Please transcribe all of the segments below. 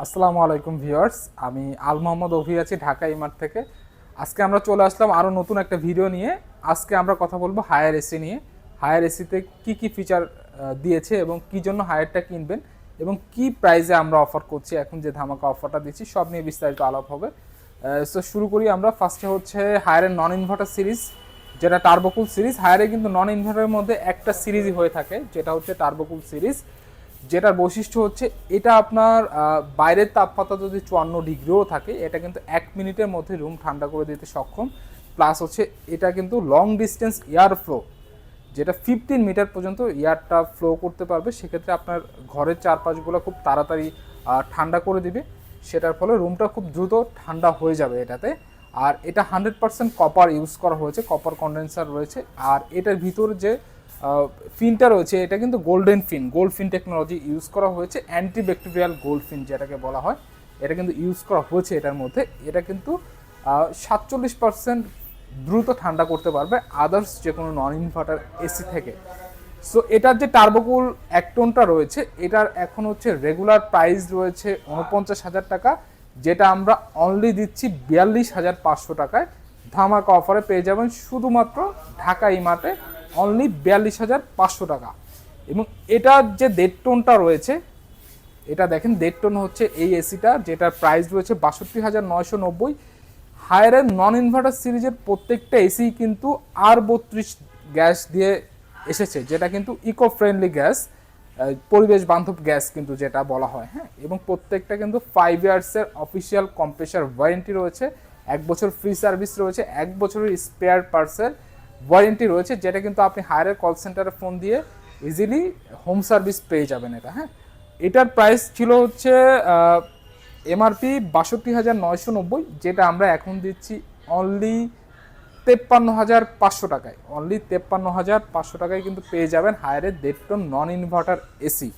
আসসালামু আলাইকুম ভিউয়ার্স, আমি আল মোহাম্মদ অভি আছি ঢাকা eMart থেকে। আজকে আমরা চলে আসলাম আরও নতুন একটা ভিডিও নিয়ে। আজকে আমরা কথা বলবো হায়ার এসি নিয়ে। হায়ার এসিতে কি কি ফিচার দিয়েছে এবং কি জন্য হায়ারটা কিনবেন এবং কি প্রাইসে আমরা অফার করছি, এখন যে ধামাকা অফারটা দিচ্ছি সব নিয়ে বিস্তারিত আলাপ হবে। সো শুরু করি আমরা। ফার্স্টে হচ্ছে হায়ারের নন ইনভার্টার সিরিজ, যেটা টার্বোকুল সিরিজ। হায়ারে কিন্তু নন ইনভার্টারের মধ্যে একটা সিরিজই হয়ে থাকে, যেটা হচ্ছে টার্বোকুল সিরিজ। যেটার বৈশিষ্ট্য হচ্ছে এটা আপনার বাইরের তাপমাত্রা যদি 54 ডিগ্রিও থাকে, এটা কিন্তু 1 মিনিটের মধ্যে রুম ঠান্ডা করে দিতে সক্ষম। প্লাস হচ্ছে এটা কিন্তু লং ডিস্টেন্স এয়ার ফ্লো, যেটা 15 মিটার পর্যন্ত এয়ারটা ফ্লো করতে পারবে। সেক্ষেত্রে আপনার ঘরের চারপাশগুলো খুব তাড়াতাড়ি ঠান্ডা করে দিবে, সেটার ফলে রুমটা খুব দ্রুত ঠান্ডা হয়ে যাবে এটাতে। আর এটা 100% কপার ইউজ করা হয়েছে, কপার কন্ডেন্সার রয়েছে। আর এটার ভিতরে যে ফিনটা রয়েছে, এটা কিন্তু গোল্ডেন ফিন, গোল্ড ফিন টেকনোলজি ইউজ করা হয়েছে। অ্যান্টিব্যাকটেরিয়াল গোল্ড ফিন যেটাকে বলা হয়, এটা কিন্তু ইউজ করা হয়েছে এটার মধ্যে। এটা কিন্তু 47% দ্রুত ঠান্ডা করতে পারবে আদার্স যে কোনো নন ইনভার্টার এসি থেকে। সো এটার যে টার্বোকুল একটনটা রয়েছে, এটার এখন হচ্ছে রেগুলার প্রাইস রয়েছে 49,000 টাকা, যেটা আমরা অনলি দিচ্ছি 42,500 টাকায়। ধামাকা অফারে পেয়ে যাবেন শুধুমাত্র ঢাকা eMart-এ অনলি 42,500 টাকা। এবং এটার যে 1.5 টোনটা রয়েছে, এটা দেখেন 1.5 টোন হচ্ছে এই এসিটা, যেটার প্রাইস রয়েছে 62,990। হায়ারের নন ইনভার্টার সিরিজের প্রত্যেকটা এসি কিন্তু R32 গ্যাস দিয়ে এসেছে, যেটা কিন্তু ইকো ফ্রেন্ডলি গ্যাস, পরিবেশ বান্ধব গ্যাস কিন্তু যেটা বলা হয়। হ্যাঁ, এবং প্রত্যেকটা কিন্তু 5 ইয়ার্সের অফিসিয়াল কম্প্রেসার ওয়ারেন্টি রয়েছে, 1 বছর ফ্রি সার্ভিস রয়েছে, 1 বছরের স্পেয়ার পার্টসের ওয়ারেন্টি রয়েছে, যেটা কিন্তু আপনি হায়ারের কল সেন্টারে ফোন দিয়ে ইজিলি হোম সার্ভিস পেয়ে যাবেন এটা। হ্যাঁ, এটার প্রাইস ছিল হচ্ছে এমআরপি 62,990, যেটা আমরা এখন দিচ্ছি অনলি 53,500 টাকায়। অনলি 53,500 টাকায় কিন্তু পেয়ে যাবেন হায়ারের 1.5 টন নন ইনভার্টার এসি।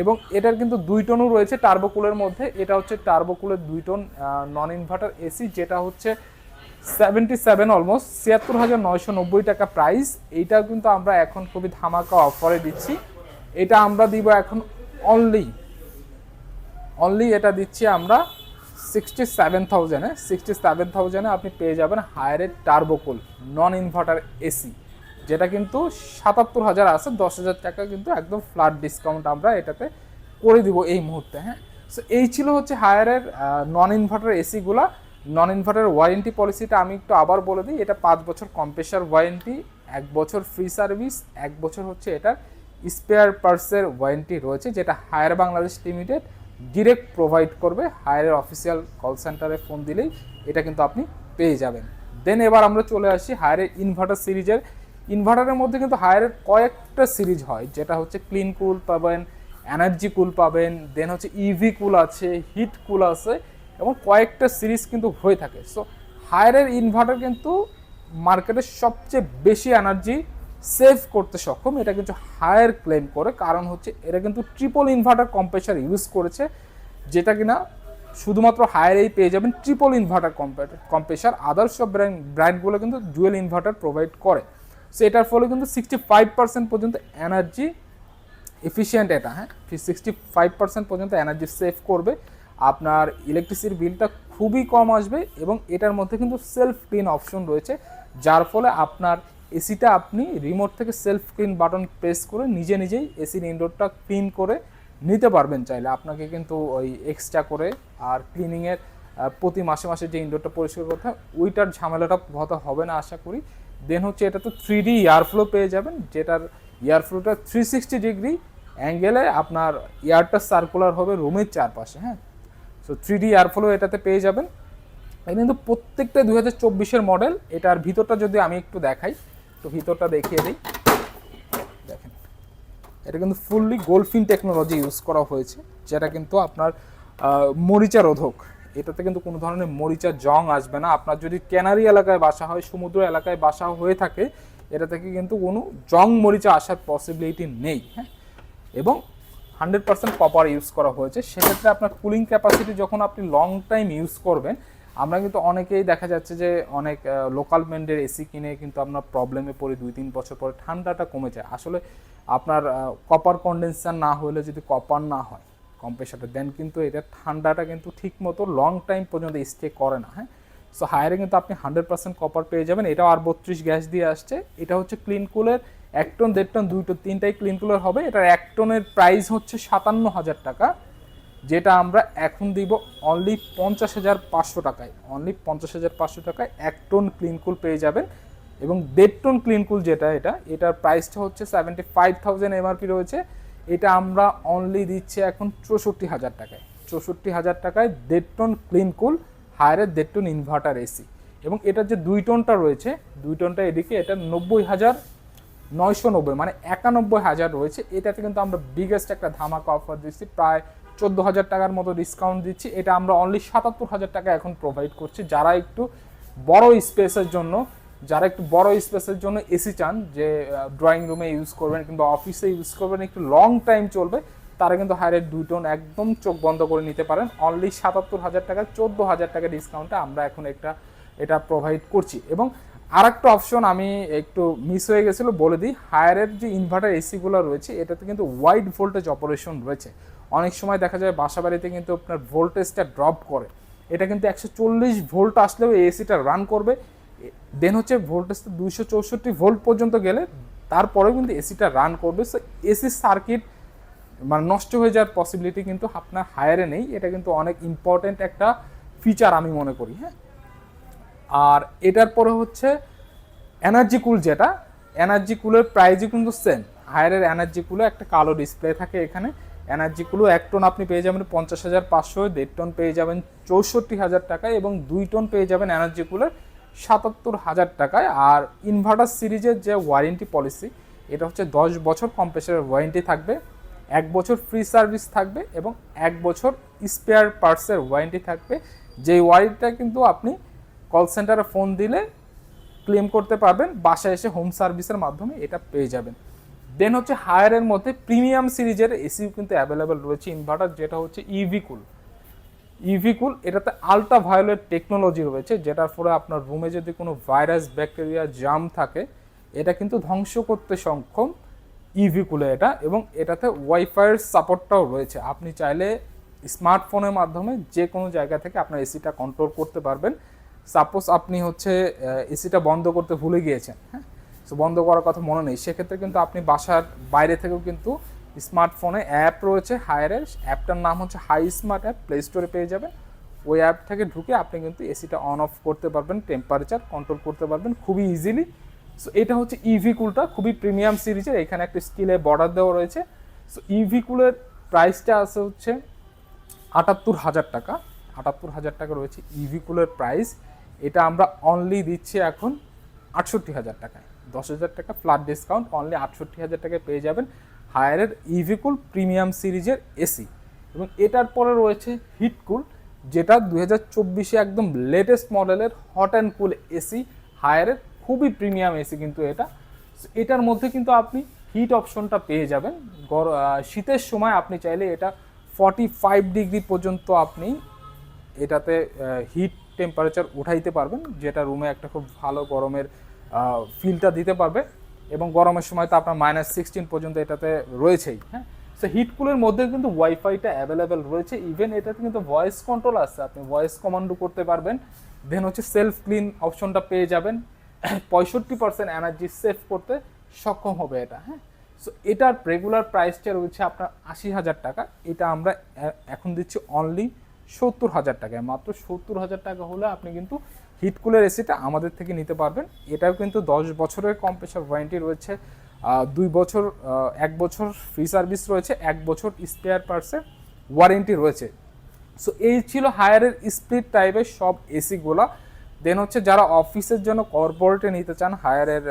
এবং এটার কিন্তু 2 টনও রয়েছে টার্বোকুলের মধ্যে। এটা হচ্ছে টার্বোকুলের 2 টন নন ইনভার্টার এসি, যেটা হচ্ছে 77 অলমোস্ট 76,990 টাকা প্রাইস। এইটাও কিন্তু আমরা এখন খুবই ধামাকা অফারে দিচ্ছি। এটা আমরা দিব এখন অনলি এটা দিচ্ছি আমরা 67,000-এ। 67,000-এ আপনি পেয়ে যাবেন হায়ারের টার্বোকুল নন ইনভার্টার এসি, যেটা কিন্তু 77,000 আছে। 10,000 টাকা কিন্তু একদম ফ্ল্যাট ডিসকাউন্ট আমরা এটাতে করে দিব এই মুহূর্তে। হ্যাঁ, সো এই ছিল হচ্ছে হায়ারের নন ইনভার্টার এসিগুলা। নন ইনভার্টার ওয়ারেন্টি পলিসিটা আমি একটু আবার বলে দিই। এটা 5 বছর কম্প্রেসার ওয়ারেন্টি, 1 বছর ফ্রি সার্ভিস, 1 বছর হচ্ছে এটার স্পেয়ার পার্টসের ওয়ারেন্টি রয়েছে, যেটা Haier Bangladesh limited direct provide করবে। হায়ারের অফিসিয়াল কল সেন্টারে ফোন দিলেই এটা কিন্তু আপনি পেয়ে যাবেন। দেন এবার আমরা চলে আসি হায়ারের ইনভার্টার সিরিজের। ইনভার্টারের মধ্যে কিন্তু হায়ারের কয়েকটা সিরিজ হয়, যেটা হচ্ছে ক্লিন কুল পাবেন, এনার্জি কুল পাবেন, দেন হচ্ছে ইভি কুল আছে, হিট কুল আছে, এবং কয়েকটা সিরিজ কিন্তু হয়ে থাকে। সো হায়ারের ইনভার্টার কিন্তু মার্কেটের সবচেয়ে বেশি এনার্জি সেভ করতে সক্ষম, এটা কিন্তু হায়ার ক্লেম করে। কারণ হচ্ছে এটা কিন্তু ট্রিপল ইনভার্টার কম্প্রেসার ইউজ করেছে, যেটা কিনা শুধুমাত্র হায়ারেই পেয়ে যাবেন ট্রিপল ইনভার্টার কম্প্রেসার। আদার্স সব ব্র্যান্ডগুলো কিন্তু ডুয়েল ইনভার্টার প্রোভাইড করে। সো এটার ফলে কিন্তু 65% পর্যন্ত এনার্জি এফিসিয়েন্ট এটা। হ্যাঁ, 65% পর্যন্ত এনার্জি সেভ করবে। আপনার ইলেকট্রিসিটির বিলটা খুবই কম আসবে, এবং এটার মধ্যে কিন্তু সেলফ ক্লিন অপশন রয়েছে, যার ফলে আপনার এসিটা আপনি রিমোট থেকে সেলফ ক্লিন বাটন প্রেস করে নিজেই এসির ইনডোরটা ক্লিন করে নিতে পারবেন চাইলে। আপনাকে কিন্তু ওই এক্সট্রা করে আর ক্লিনিংয়ের প্রতি মাসে যে ইনডোরটা পরিষ্কার করতে হয়, ওইটার ঝামেলাটা হয়তো হবে না আশা করি। দেন হচ্ছে এটা তো 3D এয়ারফ্লো পেয়ে যাবেন, যেটার এয়ারফ্লোটা 360 ডিগ্রি অ্যাঙ্গেলে আপনার এয়ারটা সার্কুলার হবে রুমের চারপাশে। হ্যাঁ, সো 3D এয়ারফ্লো এটাতে পেয়ে যাবেন। এটা কিন্তু প্রত্যেকটা 2024-এর মডেল। এটার ভিতরটা যদি আমি একটু দেখাই, তো ভিতরটা দেখিয়ে দিই। দেখেন, এটা কিন্তু ফুললি গোল্ডফিন টেকনোলজি ইউজ করা হয়েছে, যেটা কিন্তু আপনার মরিচা রোধক। এটাতে কিন্তু কোনো ধরনের মরিচা জং আসবে না। আপনার যদি ক্যানারি এলাকায় বাসা হয়, সমুদ্র এলাকায় বাসা হয়ে থাকে, এটা থেকে কিন্তু কোনো জং মরিচা আসার পসিবিলিটি নেই। হ্যাঁ, এবং 100% কপার ইউজ করা হয়েছে। সেক্ষেত্রে আপনার কুলিং ক্যাপাসিটি যখন আপনি লং টাইম ইউজ করবেন, আমরা কিন্তু অনেকেই দেখা যাচ্ছে যে অনেক লোকাল ব্র্যান্ডের এসি কিনে কিন্তু আমরা প্রবলেমে পড়ি, 2-3 বছর পরে ঠান্ডাটা কমে যায়। আসলে আপনার কপার কন্ডেন্সার না হলে যদি কপার না হয়, কম্প্রেসারটা, দেন কিন্তু এটা ঠান্ডাটা কিন্তু ঠিক মতো লং টাইম পর্যন্ত স্টে করে না। হ্যাঁ, সো হায়ারে কিন্তু আপনি 100% কপার পেয়ে যাবেন। এটাও আর 32 গ্যাস দিয়ে আসছে। এটা হচ্ছে ক্লিন কুলের 1 টন 1.5 টন 2 টন 3টাই ক্লিন কুলার হবে। এটার 1 টনের প্রাইস হচ্ছে 57,000 টাকা, যেটা আমরা এখন দিব অনলি 50,500 টাকায়। অনলি 50,500 টাকায় 1 টন ক্লিন কুল পেয়ে যাবেন। এবং 1.5 টন ক্লিন কুল যেটা এটার প্রাইসটা হচ্ছে 75,000 এমআরপি রয়েছে। এটা আমরা অনলি দিচ্ছি এখন 64,000 টাকায়। 64,000 টাকায় 1.5 টন ক্লিন কুল হায়ারের 1.5 টন ইনভার্টার এসি। এবং এটার যে 2 টনটা রয়েছে, 2 টনটা এদিকে, এটা 90,990 মানে 91,000 রয়েছে। এটাতে কিন্তু আমরা বিগেস্ট একটা ধামাকা অফার দিচ্ছি, প্রায় 14,000 টাকার মতো ডিসকাউন্ট দিচ্ছি। এটা আমরা অনলি 77,000 টাকা এখন প্রোভাইড করছি। যারা একটু বড় স্পেসের জন্য এসি চান, যে ড্রয়িং রুমে ইউজ করবেন কিংবা অফিসে ইউজ করবেন, একটু লং টাইম চলবে, তারা কিন্তু হায়ারের 2 টন একদম চোখ বন্ধ করে নিতে পারেন। অনলি 77,000 টাকা, 14,000 টাকা ডিসকাউন্টে আমরা এখন এটা প্রোভাইড করছি। এবং আর একটা অপশন আমি একটু মিস হয়ে গেছিলো, বলে দিই। হায়ারের যে ইনভার্টার এসিগুলো রয়েছে, এটাতে কিন্তু ওয়াইড ভোল্টেজ অপারেশন রয়েছে। অনেক সময় দেখা যায় বাসা বাড়িতে কিন্তু আপনার ভোল্টেজটা ড্রপ করে। এটা কিন্তু 140 ভোল্ট আসলেও এই এসিটা রান করবে। দেন হচ্ছে ভোল্টেজটা 264 ভোল্ট পর্যন্ত গেলে তারপরেও কিন্তু এসিটা রান করবে। সো এসি সার্কিট মানে নষ্ট হয়ে যাওয়ার পসিবিলিটি কিন্তু আপনার হায়ারে নেই। এটা কিন্তু অনেক ইম্পর্টেন্ট একটা ফিচার আমি মনে করি। হ্যাঁ, আর এটার পরে হচ্ছে এনার্জি কুল, যেটা এনার্জি কুলের প্রাইসই কিন্তু সেম। হায়ারের এনার্জি কুলে একটা কালো ডিসপ্লে থাকে এখানে। এনার্জি কুলও 1 টন আপনি পেয়ে যাবেন 50,500, 1.5 টন পেয়ে যাবেন 64,000 টাকায়, এবং 2 টন পেয়ে যাবেন এনার্জি কুলের 77,000 টাকায়। আর ইনভার্টার সিরিজের যে ওয়ারেন্টি পলিসি, এটা হচ্ছে 10 বছর কম্প্রেসারের ওয়ারেন্টি থাকবে, 1 বছর ফ্রি সার্ভিস থাকবে, এবং 1 বছর স্পেয়ার পার্টসের ওয়ারেন্টি থাকবে। যেই ওয়ারেন্টিটা কিন্তু আপনি কল সেন্টারে ফোন দিলে ক্লেম করতে পারবেন, বাসায় এসে হোম সার্ভিসের মাধ্যমে এটা পেয়ে যাবেন। দেন হচ্ছে হায়ারের মধ্যে প্রিমিয়াম সিরিজের এসিও কিন্তু অ্যাভেলেবেল রয়েছে ইনভার্টার, যেটা হচ্ছে ইভি কুল। এটাতে আলট্রা ভায়োলেট টেকনোলজি রয়েছে, যেটার ফলে আপনার রুমে যদি কোনো ভাইরাস ব্যাকটেরিয়া জাম থাকে, এটা কিন্তু ধ্বংস করতে সক্ষম ইভি কুলে এটা। এবং এটাতে ওয়াইফাইয়ের সাপোর্টটাও রয়েছে। আপনি চাইলে স্মার্টফোনের মাধ্যমে যে কোনো জায়গা থেকে আপনার এসিটা কন্ট্রোল করতে পারবেন। সাপোজ আপনি হচ্ছে এসিটা বন্ধ করতে ভুলে গিয়েছেন, হ্যাঁ, সো বন্ধ করার কথা মনে নেই, সেক্ষেত্রে কিন্তু আপনি বাসার বাইরে থেকেও কিন্তু স্মার্টফোনে অ্যাপ রয়েছে হায়ারের, অ্যাপটার নাম হচ্ছে হাই স্মার্ট অ্যাপ, প্লে স্টোরে পেয়ে যাবেন। ওই অ্যাপ থেকে ঢুকে আপনি কিন্তু এসিটা অন অফ করতে পারবেন, টেম্পারেচার কন্ট্রোল করতে পারবেন খুবই ইজিলি। সো এটা হচ্ছে ইভি কুলটা, খুবই প্রিমিয়াম সিরিজের। এখানে একটা স্টিলে বর্ডার দেওয়া রয়েছে। সো ইভি কুলের প্রাইসটা আছে হচ্ছে 78,000 টাকা। 78,000 টাকা রয়েছে ইভি কুলের প্রাইস। এটা আমরা অনলি দিচ্ছি এখন 68,000 টাকায়। 10,000 টাকা ফ্ল্যাট ডিসকাউন্ট, অনলি 68,000 টাকায় পেয়ে যাবেন হায়ারের ইভি কুল প্রিমিয়াম সিরিজের এসি। এবং এটার পরে রয়েছে হিট কুল, যেটা 2024-এ একদম লেটেস্ট মডেলের হট অ্যান্ড কুল এসি হায়ারের, খুবই প্রিমিয়াম এসি কিন্তু এটা। এটার মধ্যে কিন্তু আপনি হিট অপশনটা পেয়ে যাবেন। শীতের সময় আপনি চাইলে এটা 45 ডিগ্রি পর্যন্ত আপনি এটাতে হিট টেম্পারেচার উঠাইতে পারবেন, যেটা রুমে একটা খুব ভালো গরমের ফিলটা দিতে পারবে। এবং গরমের সময় তো আপনার -16 পর্যন্ত এটাতে রয়েছেই। হ্যাঁ, সো হিট কুলের মধ্যে কিন্তু ওয়াইফাইটা অ্যাভেলেবেল রয়েছে। ইভেন এটাতে কিন্তু ভয়েস কন্ট্রোল আছে, আপনি ভয়েস কমান্ডও করতে পারবেন। দেন হচ্ছে সেলফ ক্লিন অপশনটা পেয়ে যাবেন। 65% এনার্জি সেভ করতে সক্ষম হবে এটা। হ্যাঁ, সো এটার রেগুলার প্রাইসটা রয়েছে আপনার 80,000 টাকা। এটা আমরা এখন দিচ্ছি অনলি 70,000 টাকায়। মাত্র 70,000 টাকা হলে আপনি কিন্তু হিট কুলের এসিটা আমাদের থেকে নিতে পারবেন। এটাও কিন্তু 10 বছরের কম্প্রেসার ওয়ারেন্টি রয়েছে, 2 বছর 1 বছর ফ্রি সার্ভিস রয়েছে, 1 বছর স্পেয়ার পার্টসের ওয়ারেন্টি রয়েছে। সো এই ছিল হায়ারের স্প্লিট টাইপের সব এসিগুলা। দেন হচ্ছে যারা অফিসের জন্য কর্পোরেটে নিতে চান হায়ারের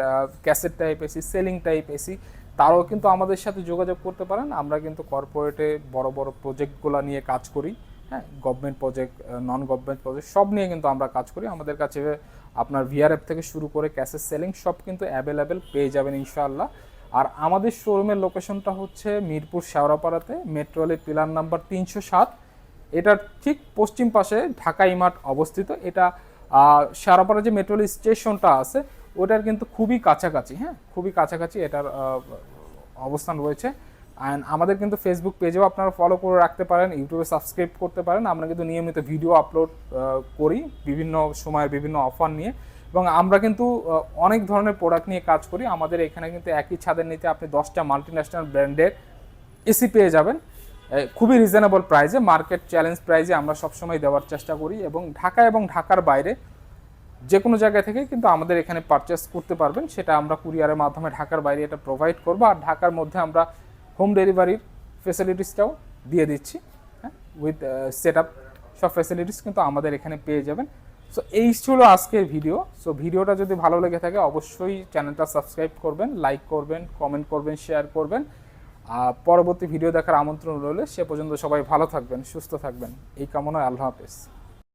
cassette type AC, ceiling type AC, তারাও কিন্তু আমাদের সাথে যোগাযোগ করতে পারেন। আমরা কিন্তু কর্পোরেটে বড় বড় প্রজেক্টগুলো নিয়ে কাজ করি। হ্যাঁ, government project, non government project সব নিয়ে কিন্তু আমরা কাজ করি। আমাদের কাছে আপনার ভিআরএফ থেকে শুরু করে ক্যাসেট সেলিং সব কিন্তু অ্যাভেলেবেল পেয়ে যাবেন ইনশাআল্লাহ। আর আমাদের শোরুমের লোকেশনটা হচ্ছে মিরপুর শেওড়াপাড়াতে, মেট্রো রেলের পিলার নাম্বার 307। এটার ঠিক পশ্চিম পাশে ঢাকা eMart অবস্থিত। এটা শেওড়াপাড়া যে মেট্রো রেল স্টেশনটা আছে ওটার কিন্তু খুবই কাছাকাছি। হ্যাঁ, খুবই কাছাকাছি এটার অবস্থান রয়েছে। অ্যান্ড আমাদের কিন্তু ফেসবুক পেজেও আপনারা ফলো করে রাখতে পারেন, ইউটিউবে সাবস্ক্রাইব করতে পারেন। আমরা কিন্তু নিয়মিত ভিডিও আপলোড করি বিভিন্ন সময়ের বিভিন্ন অফার নিয়ে, এবং আমরা কিন্তু অনেক ধরনের প্রোডাক্ট নিয়ে কাজ করি। আমাদের এখানে কিন্তু একই ছাদের নিচে আপনি 10টা মাল্টিন্যাশনাল ব্র্যান্ডের এসি পেয়ে যাবেন খুবই রিজনেবল প্রাইসে, মার্কেট চ্যালেঞ্জ প্রাইসে আমরা সবসময় দেওয়ার চেষ্টা করি। এবং ঢাকা এবং ঢাকার বাইরে যে কোনো জায়গা থেকে কিন্তু আমাদের এখানে পারচেস করতে পারবেন, সেটা আমরা কুরিয়ারের মাধ্যমে ঢাকার বাইরে এটা প্রোভাইড করবো। আর ঢাকার মধ্যে আমরা হোম ডেলিভারির ফেসিলিটিসটাও দিয়ে দিচ্ছি, হ্যাঁ, উইথ সেট আপ সব ফেসিলিটিস কিন্তু আমাদের এখানে পেয়ে যাবেন। সো এই ছিল আজকের ভিডিও। সো ভিডিওটা যদি ভালো লেগে থাকে অবশ্যই চ্যানেলটা সাবস্ক্রাইব করবেন, লাইক করবেন, কমেন্ট করবেন, শেয়ার করবেন। পরবর্তী ভিডিও দেখার আমন্ত্রণ রইলে, সে পর্যন্ত সবাই ভালো থাকবেন, সুস্থ থাকবেন, এই কামনায় আল্লাহ হাফেজ।